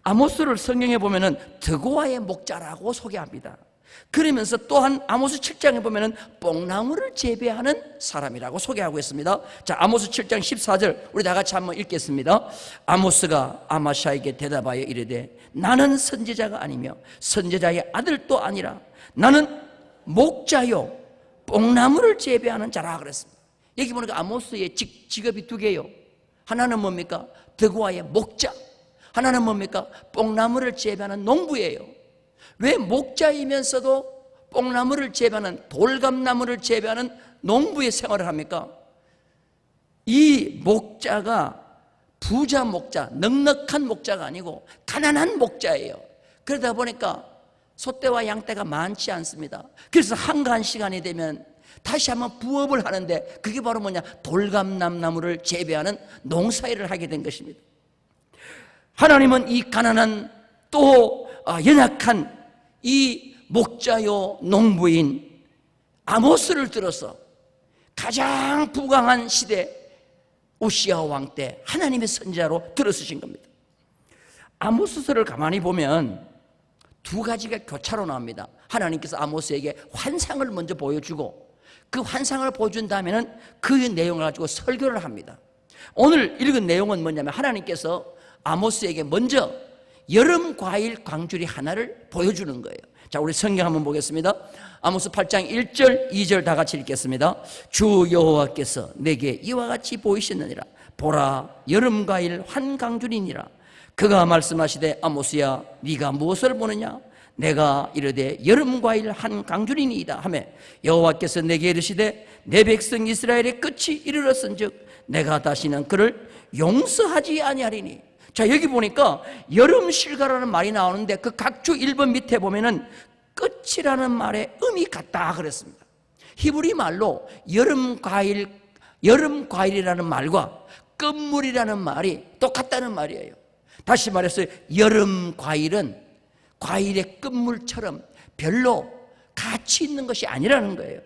아모스를 성경에 보면은 드고아의 목자라고 소개합니다. 그러면서 또한 아모스 7장에 보면은 뽕나무를 재배하는 사람이라고 소개하고 있습니다. 자, 아모스 7장 14절 우리 다 같이 한번 읽겠습니다. 아모스가 아마샤에게 대답하여 이르되 나는 선지자가 아니며 선지자의 아들도 아니라 나는 목자요 뽕나무를 재배하는 자라 그랬습니다. 여기 보니까 아모스의 직업이 두 개요. 하나는 뭡니까? 드고아의 목자. 하나는 뭡니까? 뽕나무를 재배하는 농부예요. 왜 목자이면서도 뽕나무를 재배하는 돌감나무를 재배하는 농부의 생활을 합니까? 이 목자가 부자 목자, 넉넉한 목자가 아니고 가난한 목자예요. 그러다 보니까 소떼와 양떼가 많지 않습니다. 그래서 한가한 시간이 되면 다시 한번 부업을 하는데 그게 바로 뭐냐? 돌감나무를 재배하는 농사일을 하게 된 것입니다. 하나님은 이 가난한 또 연약한 이 목자요 농부인 아모스를 들어서 가장 부강한 시대 우시야 왕 때 하나님의 선지자로 들어서신 겁니다. 아모스서를 가만히 보면 두 가지가 교차로 나옵니다. 하나님께서 아모스에게 환상을 먼저 보여주고 그 환상을 보여준 다음에는 그 내용을 가지고 설교를 합니다. 오늘 읽은 내용은 뭐냐면 하나님께서 아모스에게 먼저 여름 과일 광주리 하나를 보여주는 거예요. 자, 우리 성경 한번 보겠습니다. 아모스 8장 1절 2절 다 같이 읽겠습니다. 주 여호와께서 내게 이와 같이 보이셨느니라. 보라, 여름 과일 한 광주리니라. 그가 말씀하시되 아모스야 네가 무엇을 보느냐? 내가 이르되 여름 과일 한 광주리니이다 하며 여호와께서 내게 이르시되 내 백성 이스라엘의 끝이 이르렀은즉 내가 다시는 그를 용서하지 아니하리니. 자, 여기 보니까 여름 실가라는 말이 나오는데 그 각주 1번 밑에 보면은 끝이라는 말의 의미 같다 그랬습니다. 히브리 말로 여름 과일이라는 말과 끝물이라는 말이 똑같다는 말이에요. 다시 말해서 여름 과일은 과일의 끝물처럼 별로 가치 있는 것이 아니라는 거예요.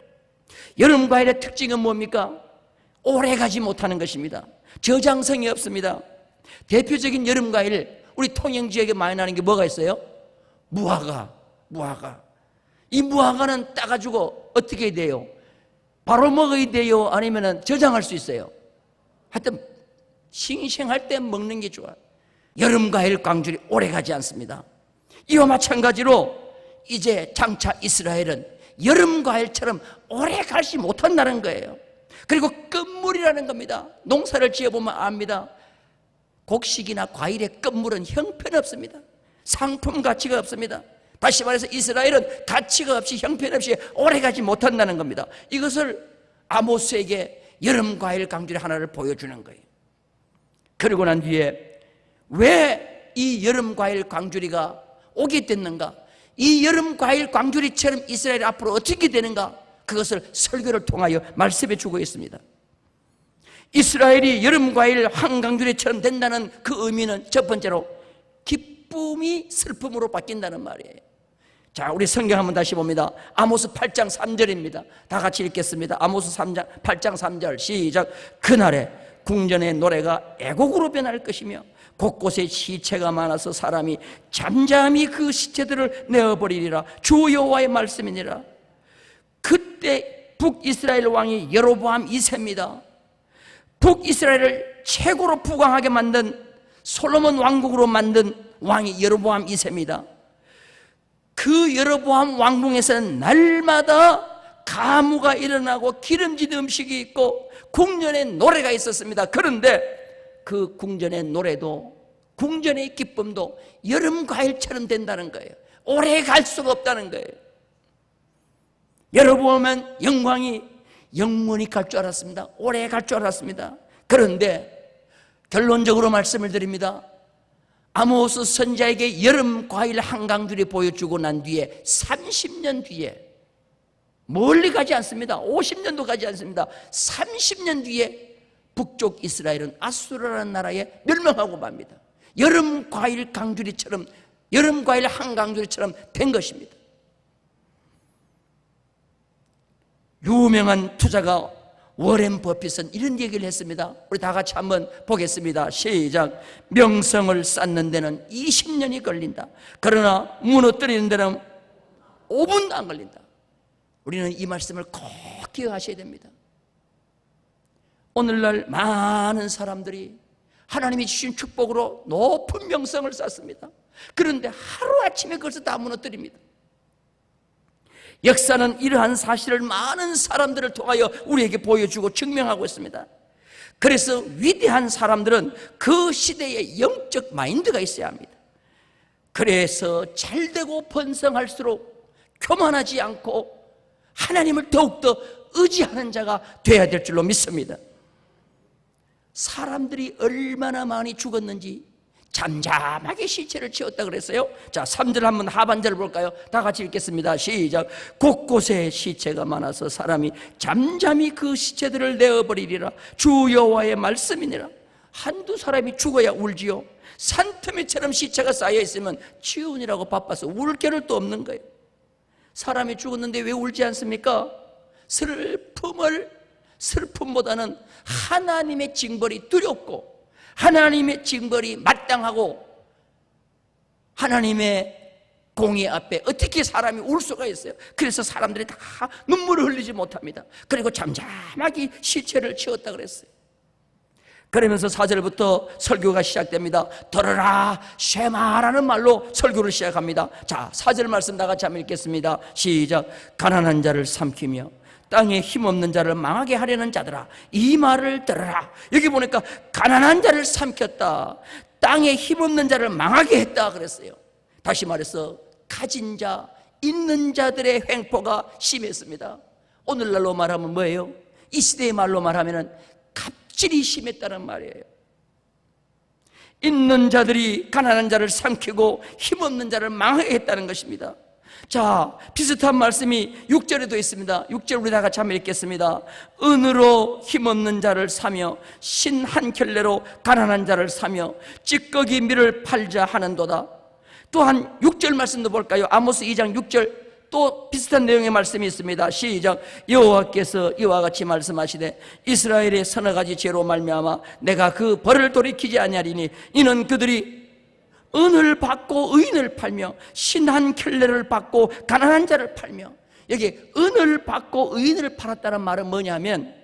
여름 과일의 특징은 뭡니까? 오래 가지 못하는 것입니다. 저장성이 없습니다. 대표적인 여름 과일, 우리 통영 지역에 많이 나는 게 뭐가 있어요? 무화과. 이 무화과는 따가지고 어떻게 돼요? 바로 먹어야 돼요? 아니면 저장할 수 있어요? 하여튼 싱싱할 때 먹는 게 좋아요. 여름 과일 광주리 오래 가지 않습니다. 이와 마찬가지로 이제 장차 이스라엘은 여름 과일처럼 오래 가지 못한다는 거예요. 그리고 끝물이라는 겁니다. 농사를 지어보면 압니다. 곡식이나 과일의 끝물은 형편없습니다. 상품 가치가 없습니다. 다시 말해서 이스라엘은 가치가 없이 형편없이 오래가지 못한다는 겁니다. 이것을 아모스에게 여름 과일 강주리 하나를 보여주는 거예요. 그리고 난 뒤에 왜 이 여름 과일 광주리가 오게 됐는가? 이 여름 과일 광주리처럼 이스라엘 앞으로 어떻게 되는가? 그것을 설교를 통하여 말씀해 주고 있습니다. 이스라엘이 여름 과일 한강주리처럼 된다는 그 의미는 첫 번째로 기쁨이 슬픔으로 바뀐다는 말이에요. 자, 우리 성경 한번 다시 봅니다. 아모스 8장 3절입니다. 다 같이 읽겠습니다. 아모스 8장 3절 시작. 그날에 궁전의 노래가 애곡으로 변할 것이며 곳곳에 시체가 많아서 사람이 잠잠히 그 시체들을 내어버리리라. 주 여호와의 말씀이니라. 그때 북이스라엘 왕이 여로보암 2세입니다. 북이스라엘을 최고로 부강하게 만든 솔로몬 왕국으로 만든 왕이 여로보암 2세입니다. 그 여로보암 왕궁에서는 날마다 가무가 일어나고 기름진 음식이 있고 궁전에 노래가 있었습니다. 그런데 그 궁전의 노래도 궁전의 기쁨도 여름 과일처럼 된다는 거예요. 오래 갈 수가 없다는 거예요. 여로보암은 영광이 영원히 갈 줄 알았습니다. 오래 갈 줄 알았습니다. 그런데 결론적으로 말씀을 드립니다. 아모스 선지자에게 여름 과일 한강줄이 보여주고 난 뒤에 30년 뒤에, 멀리 가지 않습니다. 50년도 가지 않습니다. 30년 뒤에 북쪽 이스라엘은 아수르라는 나라에 멸망하고 맙니다. 여름 과일 강주리처럼, 여름 과일 한강주리처럼 된 것입니다. 유명한 투자가 워렌 버핏은 이런 얘기를 했습니다. 우리 다 같이 한번 보겠습니다. 시작. 명성을 쌓는 데는 20년이 걸린다. 그러나 무너뜨리는 데는 5분도 안 걸린다. 우리는 이 말씀을 꼭 기억하셔야 됩니다. 오늘날 많은 사람들이 하나님이 주신 축복으로 높은 명성을 쌓습니다. 그런데 하루아침에 그것을 다 무너뜨립니다. 역사는 이러한 사실을 많은 사람들을 통하여 우리에게 보여주고 증명하고 있습니다. 그래서 위대한 사람들은 그 시대에 영적 마인드가 있어야 합니다. 그래서 잘되고 번성할수록 교만하지 않고 하나님을 더욱더 의지하는 자가 돼야 될 줄로 믿습니다. 사람들이 얼마나 많이 죽었는지 잠잠하게 시체를 치웠다 그랬어요. 자, 3절 한번 하반절을 볼까요? 다 같이 읽겠습니다. 시작. 곳곳에 시체가 많아서 사람이 잠잠히 그 시체들을 내어버리리라. 주 여호와의 말씀이니라. 한두 사람이 죽어야 울지요. 산더미처럼 시체가 쌓여있으면 치우느라고 바빠서 울 겨를 또 없는 거예요. 사람이 죽었는데 왜 울지 않습니까? 슬픔보다는 하나님의 징벌이 두렵고 하나님의 징벌이 마땅하고 하나님의 공의 앞에 어떻게 사람이 울 수가 있어요? 그래서 사람들이 다 눈물을 흘리지 못합니다. 그리고 잠잠하게 시체를 치웠다 그랬어요. 그러면서 4절부터 설교가 시작됩니다. 들으라 쉐마라는 말로 설교를 시작합니다. 자, 4절 말씀 다 같이 한번 읽겠습니다. 시작. 가난한 자를 삼키며 땅에 힘없는 자를 망하게 하려는 자들아, 이 말을 들으라. 여기 보니까 가난한 자를 삼켰다, 땅에 힘없는 자를 망하게 했다 그랬어요. 다시 말해서 가진 자, 있는 자들의 횡포가 심했습니다. 오늘날로 말하면 뭐예요? 이 시대의 말로 말하면 갑질이 심했다는 말이에요. 있는 자들이 가난한 자를 삼키고 힘없는 자를 망하게 했다는 것입니다. 자, 비슷한 말씀이 6절에도 있습니다. 6절 우리 다 같이 한번 읽겠습니다. 은으로 힘없는 자를 사며 신 한 켤레로 가난한 자를 사며 찌꺼기 밀을 팔자 하는도다. 또한 6절 말씀도 볼까요? 아모스 2장 6절 또 비슷한 내용의 말씀이 있습니다. 시작. 여호와께서 이와 같이 말씀하시되 이스라엘의 서너 가지 죄로 말미암아 내가 그 벌을 돌이키지 아니하리니 이는 그들이 은을 받고 의인을 팔며 신 한 켤레를 받고 가난한 자를 팔며, 여기 은을 받고 의인을 팔았다는 말은 뭐냐면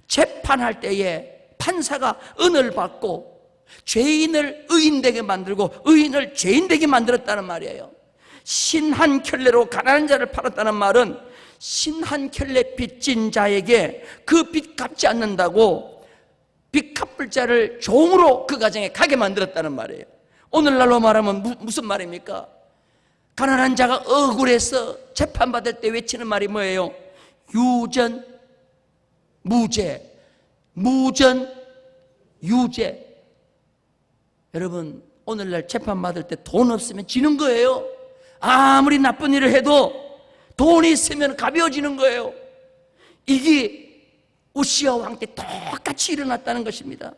재판할 때에 판사가 은을 받고 죄인을 의인되게 만들고 의인을 죄인되게 만들었다는 말이에요. 신 한 켤레로 가난한 자를 팔았다는 말은 신 한 켤레 빚진 자에게 그 빚 갚지 않는다고 빚 갚을 자를 종으로 그 가정에 가게 만들었다는 말이에요. 오늘날로 말하면 무슨 말입니까? 가난한 자가 억울해서 재판받을 때 외치는 말이 뭐예요? 유전, 무죄, 무전, 유죄. 여러분, 오늘날 재판받을 때 돈 없으면 지는 거예요. 아무리 나쁜 일을 해도 돈이 있으면 가벼워지는 거예요. 이게 우시아 왕 때 똑같이 일어났다는 것입니다.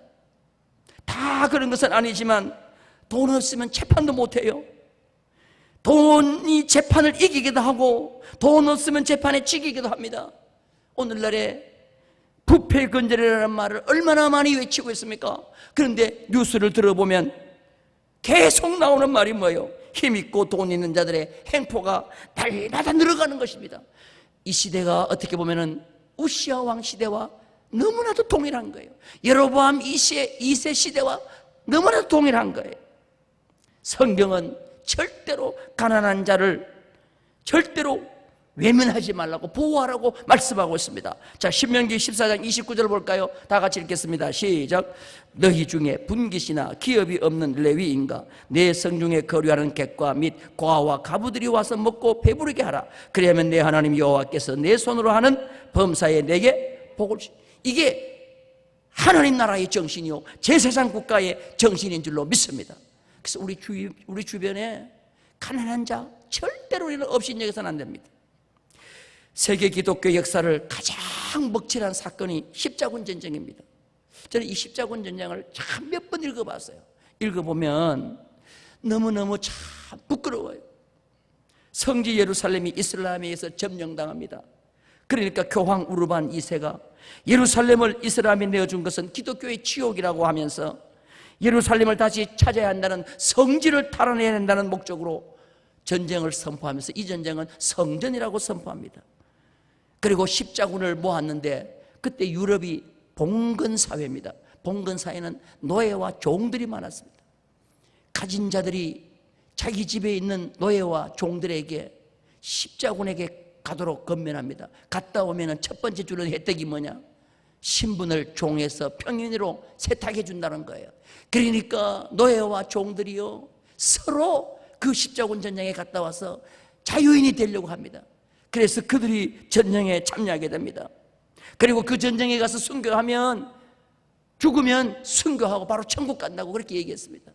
다 그런 것은 아니지만 돈 없으면 재판도 못해요. 돈이 재판을 이기기도 하고 돈 없으면 재판에 지기기도 합니다. 오늘날에 부패 근절이라는 말을 얼마나 많이 외치고 있습니까? 그런데 뉴스를 들어보면 계속 나오는 말이 뭐예요? 힘있고 돈 있는 자들의 행포가 날마다 늘어가는 것입니다. 이 시대가 어떻게 보면 우시아 왕 시대와 너무나도 동일한 거예요. 여로보암 2세 시대와 너무나도 동일한 거예요. 성경은 절대로 가난한 자를 절대로 외면하지 말라고 보호하라고 말씀하고 있습니다. 자, 신명기 14장 29절 볼까요? 다 같이 읽겠습니다. 시작. 너희 중에 분깃이나 기업이 없는 레위인가 내 성중에 거류하는 객과 및 고아와 가부들이 와서 먹고 배부르게 하라. 그리하면 내 하나님 여호와께서 내 손으로 하는 범사에 내게 복을 주시리라. 이게 하나님 나라의 정신이요 제사장 국가의 정신인 줄로 믿습니다. 그래서 우리 주변에 가난한 자 절대로 우리는 업신여겨서는 안 됩니다. 세계 기독교 역사를 가장 먹칠한 사건이 십자군 전쟁입니다. 저는 이 십자군 전쟁을 참 몇 번 읽어봤어요. 읽어보면 너무너무 참 부끄러워요. 성지 예루살렘이 이슬람에 의해서 점령당합니다. 그러니까 교황 우르반 2세가 예루살렘을 이스라엘에 내어준 것은 기독교의 지옥이라고 하면서 예루살렘을 다시 찾아야 한다는, 성지를 탈환해야 한다는 목적으로 전쟁을 선포하면서 이 전쟁은 성전이라고 선포합니다. 그리고 십자군을 모았는데 그때 유럽이 봉건사회입니다. 봉건사회는 노예와 종들이 많았습니다. 가진 자들이 자기 집에 있는 노예와 종들에게 십자군에게 가도록 건면합니다. 갔다 오면 첫 번째 주는 혜택이 뭐냐? 신분을 종에서 평인으로 세탁해 준다는 거예요. 그러니까 노예와 종들이요 서로 그 십자군 전쟁에 갔다 와서 자유인이 되려고 합니다. 그래서 그들이 전쟁에 참여하게 됩니다. 그리고 그 전쟁에 가서 순교하면, 죽으면 순교하고 바로 천국 간다고 그렇게 얘기했습니다.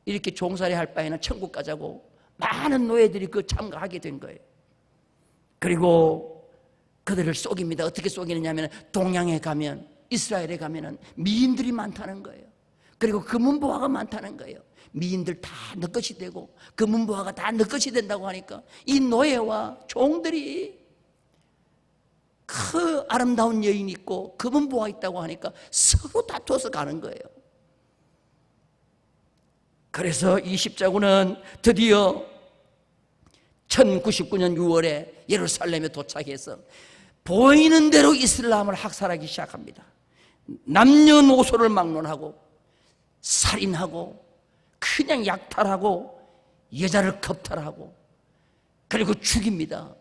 이렇게 종살이 할 바에는 천국 가자고 많은 노예들이 그 참가하게 된 거예요. 그리고 그들을 속입니다. 어떻게 속이느냐 하면 동양에 가면, 이스라엘에 가면은 미인들이 많다는 거예요. 그리고 금은보화가 많다는 거예요. 미인들 다 너 것이 되고 금은보화가 다 너 것이 된다고 하니까 이 노예와 종들이 그 아름다운 여인이 있고 금은보화 있다고 하니까 서로 다투어서 가는 거예요. 그래서 이 십자군은 드디어 1099년 6월에 예루살렘에 도착해서 보이는 대로 이슬람을 학살하기 시작합니다. 남녀노소를 막론하고 살인하고 그냥 약탈하고 여자를 겁탈하고 그리고 죽입니다.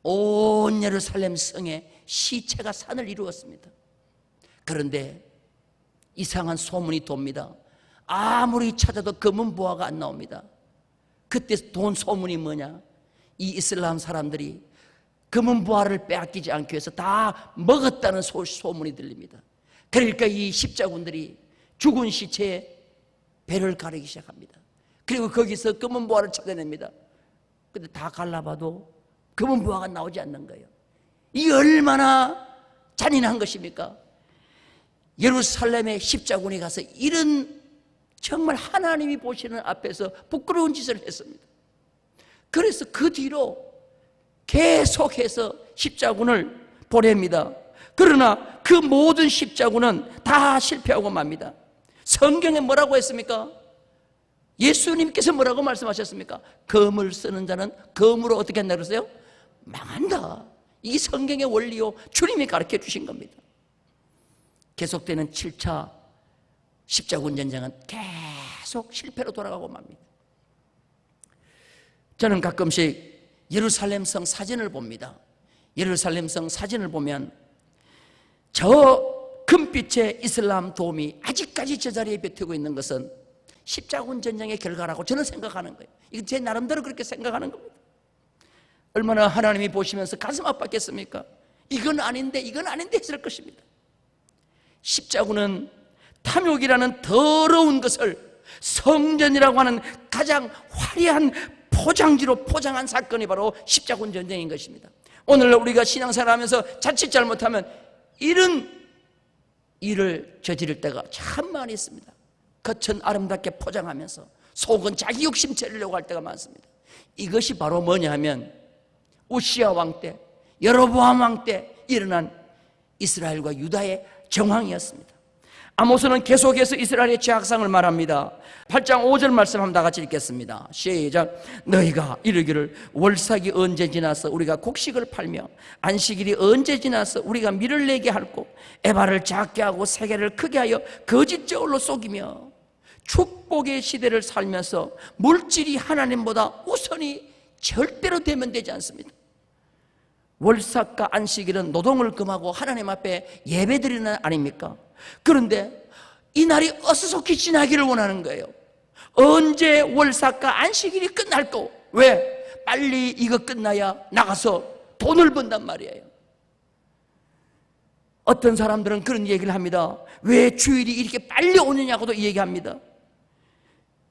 온 예루살렘 성에 시체가 산을 이루었습니다. 그런데 이상한 소문이 돕니다. 아무리 찾아도 금은보화가 안 나옵니다. 그때 돈 소문이 뭐냐? 이 이슬람 사람들이 금은보화를 빼앗기지 않기 위해서 다 먹었다는 소문이 들립니다. 그러니까 이 십자군들이 죽은 시체에 배를 가르기 시작합니다. 그리고 거기서 금은보화를 찾아냅니다. 근데 다 갈라봐도 금은보화가 나오지 않는 거예요. 이게 얼마나 잔인한 것입니까? 예루살렘의 십자군이 가서 이런 정말 하나님이 보시는 앞에서 부끄러운 짓을 했습니다. 그래서 그 뒤로 계속해서 십자군을 보냅니다. 그러나 그 모든 십자군은 다 실패하고 맙니다. 성경에 뭐라고 했습니까? 예수님께서 뭐라고 말씀하셨습니까? 검을 쓰는 자는 검으로 어떻게 한다 그러세요? 망한다. 이게 성경의 원리요, 주님이 가르쳐 주신 겁니다. 계속되는 7차 십자군 전쟁은 계속 실패로 돌아가고 맙니다. 저는 가끔씩 예루살렘 성 사진을 봅니다. 예루살렘 성 사진을 보면 저 금빛의 이슬람 도움이 아직까지 저 자리에 뱉히고 있는 것은 십자군 전쟁의 결과라고 저는 생각하는 거예요. 이건 제 나름대로 그렇게 생각하는 겁니다. 얼마나 하나님이 보시면서 가슴 아팠겠습니까? 이건 아닌데 했을 것입니다. 십자군은 탐욕이라는 더러운 것을 성전이라고 하는 가장 화려한 포장지로 포장한 사건이 바로 십자군 전쟁인 것입니다. 오늘날 우리가 신앙생활하면서 자칫 잘못하면 이런 일을 저지를 때가 참 많이 있습니다. 겉은 아름답게 포장하면서 속은 자기 욕심 채우려고 할 때가 많습니다. 이것이 바로 뭐냐 하면 우시야 왕 때, 여로보암 왕 때 일어난 이스라엘과 유다의 정황이었습니다. 아모스는 계속해서 이스라엘의 죄악상을 말합니다. 8장 5절 말씀 한번 다 같이 읽겠습니다. 시작. 너희가 이르기를 월삭이 언제 지나서 우리가 곡식을 팔며 안식일이 언제 지나서 우리가 밀을 내게 할고 에바를 작게 하고 세계를 크게 하여 거짓 저울로 속이며 축복의 시대를 살면서 물질이 하나님보다 우선이 절대로 되면 되지 않습니다. 월삭과 안식일은 노동을 금하고 하나님 앞에 예배드리는 날 아닙니까? 그런데 이 날이 어수속히 지나기를 원하는 거예요. 언제 월삭과 안식일이 끝날까? 왜? 빨리 이거 끝나야 나가서 돈을 번단 말이에요. 어떤 사람들은 그런 얘기를 합니다. 왜 주일이 이렇게 빨리 오느냐고도 얘기합니다.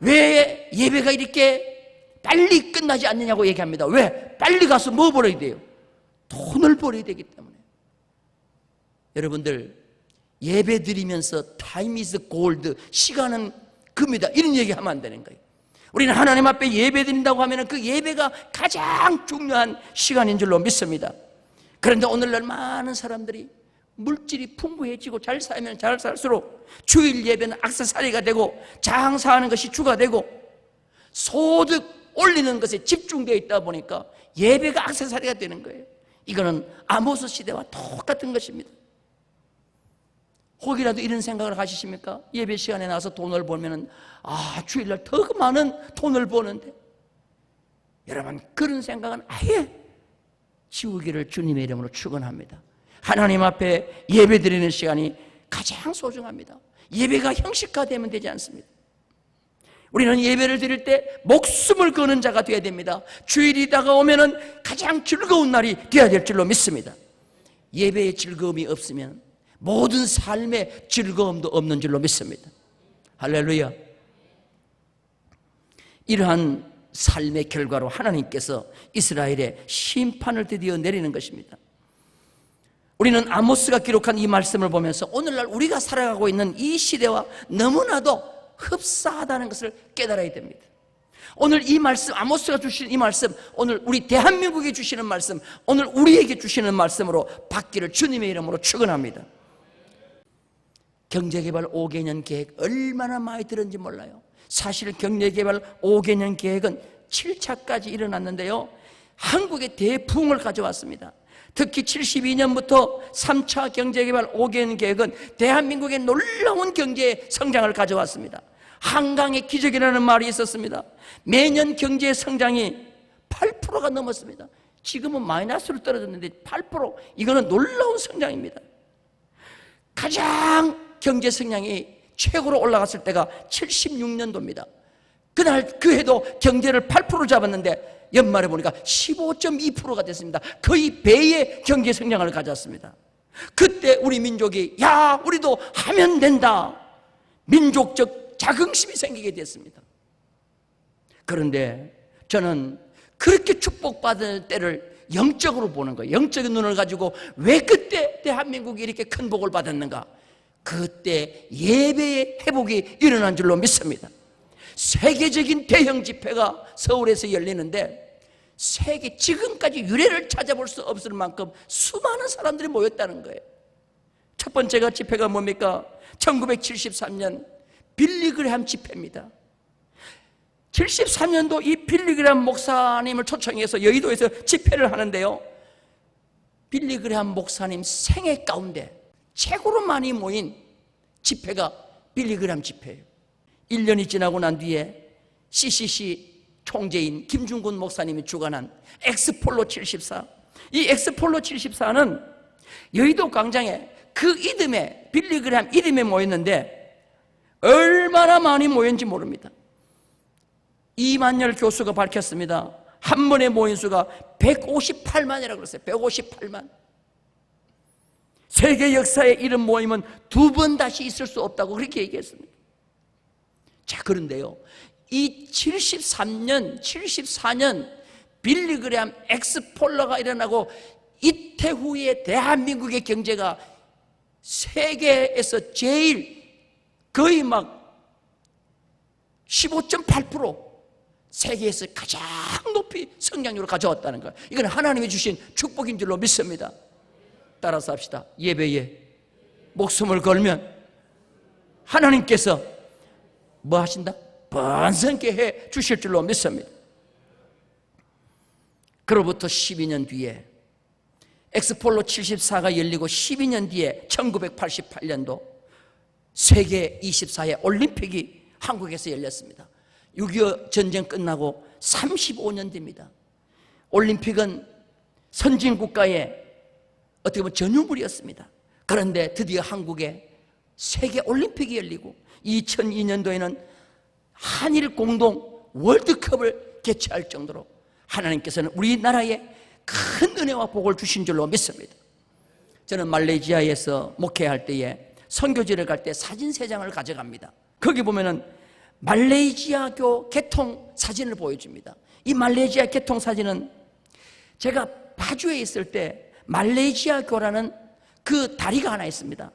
왜 예배가 이렇게 빨리 끝나지 않느냐고 얘기합니다. 왜? 빨리 가서 뭐 벌어야 돼요? 돈을 벌어야 되기 때문에. 여러분들, 예배 드리면서 타임 이즈 골드, 시간은 금이다, 이런 얘기하면 안 되는 거예요. 우리는 하나님 앞에 예배 드린다고 하면 그 예배가 가장 중요한 시간인 줄로 믿습니다. 그런데 오늘날 많은 사람들이 물질이 풍부해지고 잘 살면 잘 살수록 주일 예배는 액세서리가 되고 장사하는 것이 주가 되고 소득 올리는 것에 집중되어 있다 보니까 예배가 액세서리가 되는 거예요. 이거는 아모스 시대와 똑같은 것입니다. 혹이라도 이런 생각을 하시십니까? 예배 시간에 나와서 돈을 벌면은 주일날 더 많은 돈을 버는데, 여러분 그런 생각은 아예 지우기를 주님의 이름으로 축원합니다. 하나님 앞에 예배 드리는 시간이 가장 소중합니다. 예배가 형식화되면 되지 않습니다. 우리는 예배를 드릴 때 목숨을 거는 자가 되어야 됩니다. 주일이 다가오면은 가장 즐거운 날이 되어야 될 줄로 믿습니다. 예배의 즐거움이 없으면 모든 삶의 즐거움도 없는 줄로 믿습니다. 할렐루야. 이러한 삶의 결과로 하나님께서 이스라엘의 심판을 드디어 내리는 것입니다. 우리는 아모스가 기록한 이 말씀을 보면서 오늘날 우리가 살아가고 있는 이 시대와 너무나도 흡사하다는 것을 깨달아야 됩니다. 오늘 이 말씀, 아모스가 주시는 이 말씀, 오늘 우리 대한민국에 주시는 말씀, 오늘 우리에게 주시는 말씀으로 받기를 주님의 이름으로 축원합니다. 경제개발 5개년 계획 얼마나 많이 들었는지 몰라요. 사실 경제개발 5개년 계획은 7차까지 일어났는데요, 한국에 대부흥을 가져왔습니다. 특히 72년부터 3차 경제개발 5개년 계획은 대한민국에 놀라운 경제 성장을 가져왔습니다. 한강의 기적이라는 말이 있었습니다. 매년 경제 성장이 8%가 넘었습니다. 지금은 마이너스로 떨어졌는데 8%, 이거는 놀라운 성장입니다. 가장 경제 성장이 최고로 올라갔을 때가 76년도입니다. 그날 그 해도 경제를 8% 잡았는데 연말에 보니까 15.2%가 됐습니다. 거의 배의 경제 성장을 가졌습니다. 그때 우리 민족이 우리도 하면 된다, 민족적 자긍심이 생기게 됐습니다. 그런데 저는 그렇게 축복받을 때를 영적으로 보는 거예요. 영적인 눈을 가지고 왜 그때 대한민국이 이렇게 큰 복을 받았는가? 그때 예배의 회복이 일어난 줄로 믿습니다. 세계적인 대형 집회가 서울에서 열리는데 지금까지 유례를 찾아볼 수 없을 만큼 수많은 사람들이 모였다는 거예요. 첫 번째가 집회가 뭡니까? 1973년 빌리그레함 집회입니다. 73년도 이 빌리그레함 목사님을 초청해서 여의도에서 집회를 하는데요, 빌리그레함 목사님 생애 가운데 최고로 많이 모인 집회가 빌리그레함 집회예요. 1년이 지나고 난 뒤에 CCC 총재인 김중근 목사님이 주관한 엑스폴로 74, 이 엑스폴로 74는 여의도 광장에 그 이름에, 빌리그레함 이름에 모였는데 얼마나 많이 모였는지 모릅니다. 이만열 교수가 밝혔습니다. 한 번에 모인 수가 158만이라고 그랬어요. 158만. 세계 역사에 이런 모임은 두 번 다시 있을 수 없다고 그렇게 얘기했습니다. 자, 그런데요, 이 74년 빌리그레함 엑스폴러가 일어나고 이태 후에 대한민국의 경제가 세계에서 제일 거의 막 15.8% 세계에서 가장 높이 성장률을 가져왔다는 거예요. 이건 하나님이 주신 축복인 줄로 믿습니다. 따라서 합시다. 예배에 목숨을 걸면 하나님께서 뭐 하신다? 번성케 해 주실 줄로 믿습니다. 그로부터 12년 뒤에 엑스폴로 74가 열리고 12년 뒤에 1988년도 세계 24회 올림픽이 한국에서 열렸습니다. 6.25 전쟁 끝나고 35년 됩니다. 올림픽은 선진국가의 어떻게 보면 전유물이었습니다. 그런데 드디어 한국에 세계 올림픽이 열리고 2002년도에는 한일 공동 월드컵을 개최할 정도로 하나님께서는 우리나라에 큰 은혜와 복을 주신 줄로 믿습니다. 저는 말레이시아에서 목회할 때에 선교지를 갈 때 사진 3장을 가져갑니다. 거기 보면은 말레이시아교 개통 사진을 보여줍니다. 이 말레이시아 개통 사진은 제가 파주에 있을 때 말레이시아교라는 그 다리가 하나 있습니다.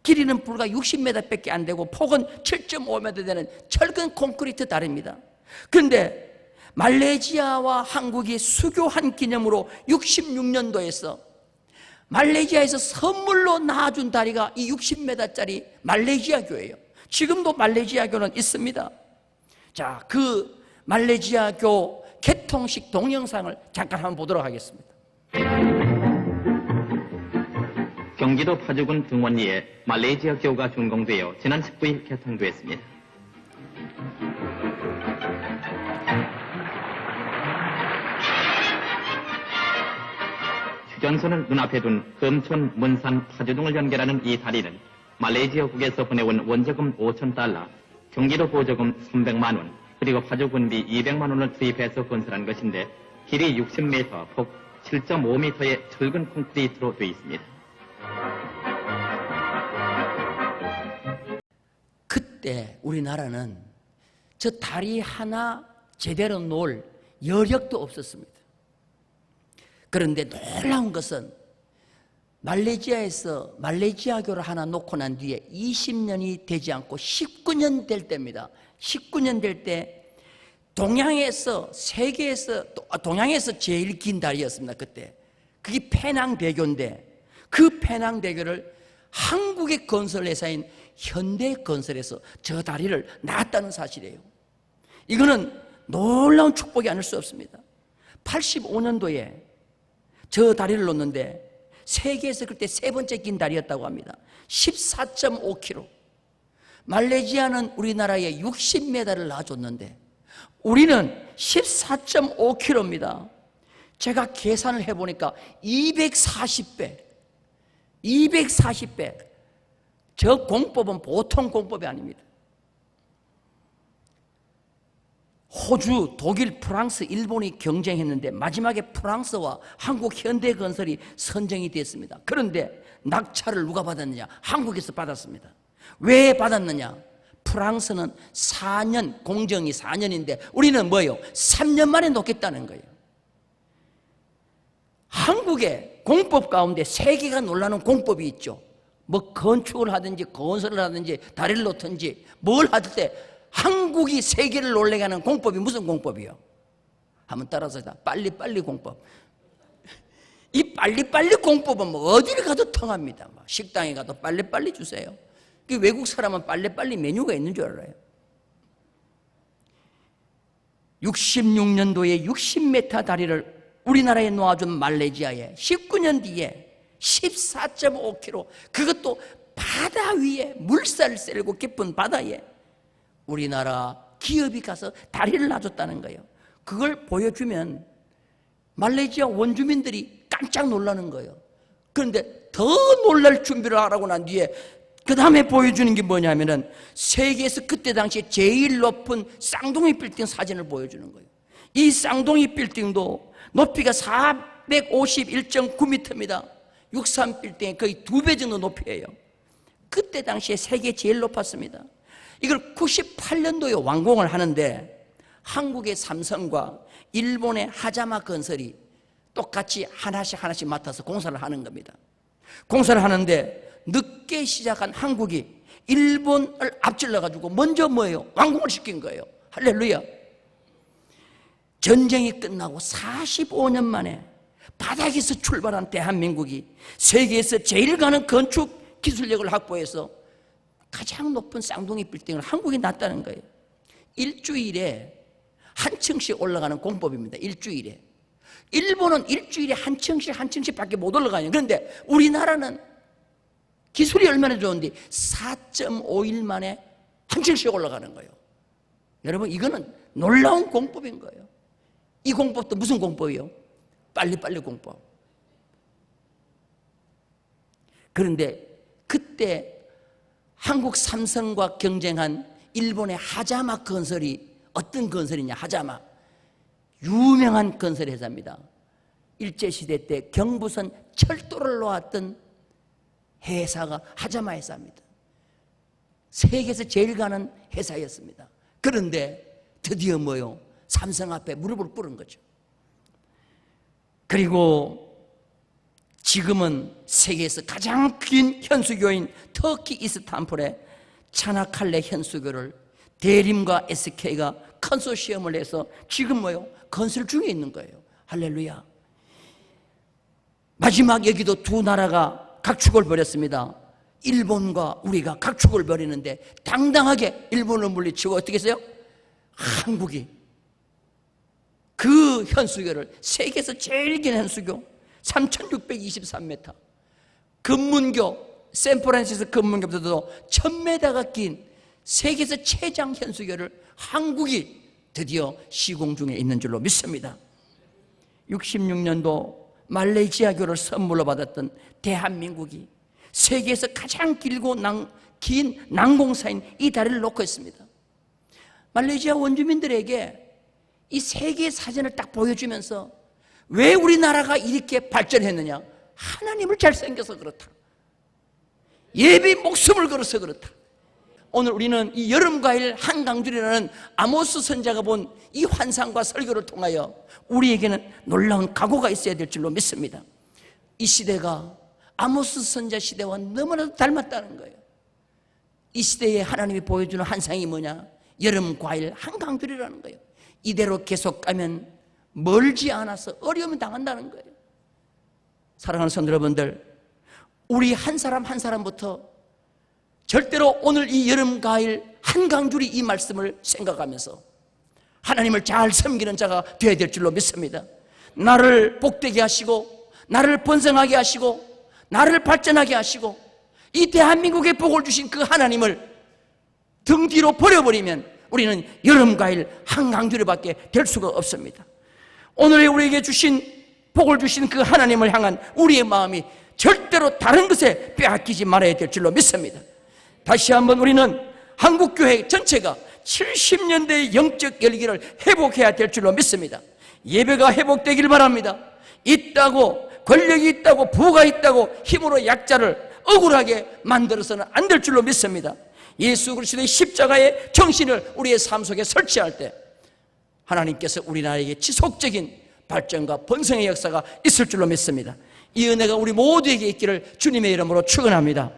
길이는 불과 60m 밖에 안 되고 폭은 7.5m 되는 철근 콘크리트 다리입니다. 그런데 말레이시아와 한국이 수교한 기념으로 66년도에서 말레이시아에서 선물로 낳아준 다리가 이 60m짜리 말레이시아 교회예요. 지금도 말레이시아 교는 있습니다. 자, 그 말레이시아 교 개통식 동영상을 잠깐 한번 보도록 하겠습니다. 경기도 파주군 등원리에 말레이시아 교가 준공되어 지난 19일 개통되었습니다. 휴전선을 눈앞에 둔 금촌, 문산, 파주 등을 연결하는 이 다리는 말레이시아국에서 보내온 원저금 5,000달러, 경기도 보조금 300만 원, 그리고 파주군비 200만 원을 투입해서 건설한 것인데 길이 60m, 폭 7.5m의 철근 콘크리트로 되어 있습니다. 그때 우리나라는 저 다리 하나 제대로 놓을 여력도 없었습니다. 그런데 놀라운 것은 말레이시아에서 말레이시아교를 하나 놓고 난 뒤에 20년이 되지 않고 19년 될 때입니다. 19년 될 때 동양에서 세계에서 동양에서 제일 긴 다리였습니다. 그때 그게 페낭대교인데 그 페낭대교를 한국의 건설회사인 현대건설에서 저 다리를 놨다는 사실이에요. 이거는 놀라운 축복이 아닐 수 없습니다. 85년도에 저 다리를 놓는데 세계에서 그때 세 번째 긴 다리였다고 합니다. 14.5km. 말레이시아는 우리나라에 60m를 놔줬는데 우리는 14.5km입니다. 제가 계산을 해보니까 240배. 저 공법은 보통 공법이 아닙니다. 호주, 독일, 프랑스, 일본이 경쟁했는데 마지막에 프랑스와 한국 현대건설이 선정이 됐습니다. 그런데 낙찰을 누가 받았느냐? 한국에서 받았습니다. 왜 받았느냐? 프랑스는 4년, 공정이 4년인데 우리는 뭐예요? 3년 만에 놓겠다는 거예요. 한국의 공법 가운데 세계가 놀라는 공법이 있죠. 뭐 건축을 하든지 건설을 하든지 다리를 놓든지 뭘 할 때 한국이 세계를 놀래게 하는 공법이 무슨 공법이요? 한번 따라서 빨리빨리 공법. 이 빨리빨리 공법은 뭐 어디를 가도 통합니다. 식당에 가도 빨리빨리 주세요. 외국 사람은 빨리빨리 메뉴가 있는 줄 알아요. 66년도에 60m 다리를 우리나라에 놓아준 말레이시아에 19년 뒤에 14.5km, 그것도 바다 위에 물살을 쐬고 깊은 바다에 우리나라 기업이 가서 다리를 놔줬다는 거예요. 그걸 보여주면 말레이시아 원주민들이 깜짝 놀라는 거예요. 그런데 더 놀랄 준비를 하라고 난 뒤에 그 다음에 보여주는 게 뭐냐면은 세계에서 그때 당시에 제일 높은 쌍둥이 빌딩 사진을 보여주는 거예요. 이 쌍둥이 빌딩도 높이가 451.9m입니다. 63 빌딩의 거의 2배 정도 높이에요. 그때 당시에 세계 제일 높았습니다. 이걸 98년도에 완공을 하는데 한국의 삼성과 일본의 하자마 건설이 똑같이 하나씩 맡아서 공사를 하는 겁니다. 공사를 하는데 늦게 시작한 한국이 일본을 앞질러가지고 먼저 뭐예요? 완공을 시킨 거예요. 할렐루야. 전쟁이 끝나고 45년 만에 바닥에서 출발한 대한민국이 세계에서 제일 가는 건축 기술력을 확보해서 가장 높은 쌍둥이 빌딩을 한국이 놨다는 거예요. 일주일에 한 층씩 올라가는 공법입니다. 일주일에. 일본은 일주일에 한 층씩 밖에 못 올라가요. 그런데 우리나라는 기술이 얼마나 좋은데 4.5일 만에 한 층씩 올라가는 거예요. 여러분, 이거는 놀라운 공법인 거예요. 이 공법도 무슨 공법이에요? 빨리빨리 공법. 그런데 그때 한국 삼성과 경쟁한 일본의 하자마 건설이 어떤 건설이냐? 하자마. 유명한 건설 회사입니다. 일제시대 때 경부선 철도를 놓았던 회사가 하자마 회사입니다. 세계에서 제일 가는 회사였습니다. 그런데 드디어 뭐요? 삼성 앞에 무릎을 꿇은 거죠. 그리고 지금은 세계에서 가장 긴 현수교인 터키 이스탄불의 차나칼레 현수교를 대림과 SK가 컨소시엄을 해서 지금 뭐요? 건설 중에 있는 거예요. 할렐루야. 마지막 여기도 두 나라가 각축을 벌였습니다. 일본과 우리가 각축을 벌이는데 당당하게 일본을 물리치고 어떻게 했어요? 한국이 그 현수교를, 세계에서 제일 긴 현수교 3623m, 금문교, 샌프란시스코 금문교보다도 1000m가 긴 세계에서 최장 현수교를 한국이 드디어 시공 중에 있는 줄로 믿습니다. 66년도 말레이시아교를 선물로 받았던 대한민국이 세계에서 가장 길고 긴 난공사인 이 다리를 놓고 있습니다. 말레이시아 원주민들에게 이 세계 사진을 딱 보여주면서 왜 우리나라가 이렇게 발전했느냐? 하나님을 잘 생겨서 그렇다. 예비 목숨을 걸어서 그렇다. 오늘 우리는 이 여름과일 한강줄이라는 아모스 선자가 본 이 환상과 설교를 통하여 우리에게는 놀라운 각오가 있어야 될 줄로 믿습니다. 이 시대가 아모스 선자 시대와 너무나도 닮았다는 거예요. 이 시대에 하나님이 보여주는 환상이 뭐냐? 여름과일 한강줄이라는 거예요. 이대로 계속 가면 멀지 않아서 어려움을 당한다는 거예요. 사랑하는 성도 여러분들, 우리 한 사람 한 사람부터 절대로 오늘 이 여름과일 한강줄이 이 말씀을 생각하면서 하나님을 잘 섬기는 자가 되어야 될 줄로 믿습니다. 나를 복되게 하시고 나를 번성하게 하시고 나를 발전하게 하시고 이 대한민국에 복을 주신 그 하나님을 등 뒤로 버려버리면 우리는 여름과일 한강줄이밖에 될 수가 없습니다. 오늘 우리에게 주신 복을 주신 그 하나님을 향한 우리의 마음이 절대로 다른 것에 빼앗기지 말아야 될 줄로 믿습니다. 다시 한번 우리는 한국교회 전체가 70년대의 영적 열기를 회복해야 될 줄로 믿습니다. 예배가 회복되길 바랍니다. 있다고, 권력이 있다고, 부가 있다고 힘으로 약자를 억울하게 만들어서는 안 될 줄로 믿습니다. 예수 그리스도의 십자가의 정신을 우리의 삶 속에 설치할 때 하나님께서 우리나라에게 지속적인 발전과 번성의 역사가 있을 줄로 믿습니다. 이 은혜가 우리 모두에게 있기를 주님의 이름으로 축원합니다.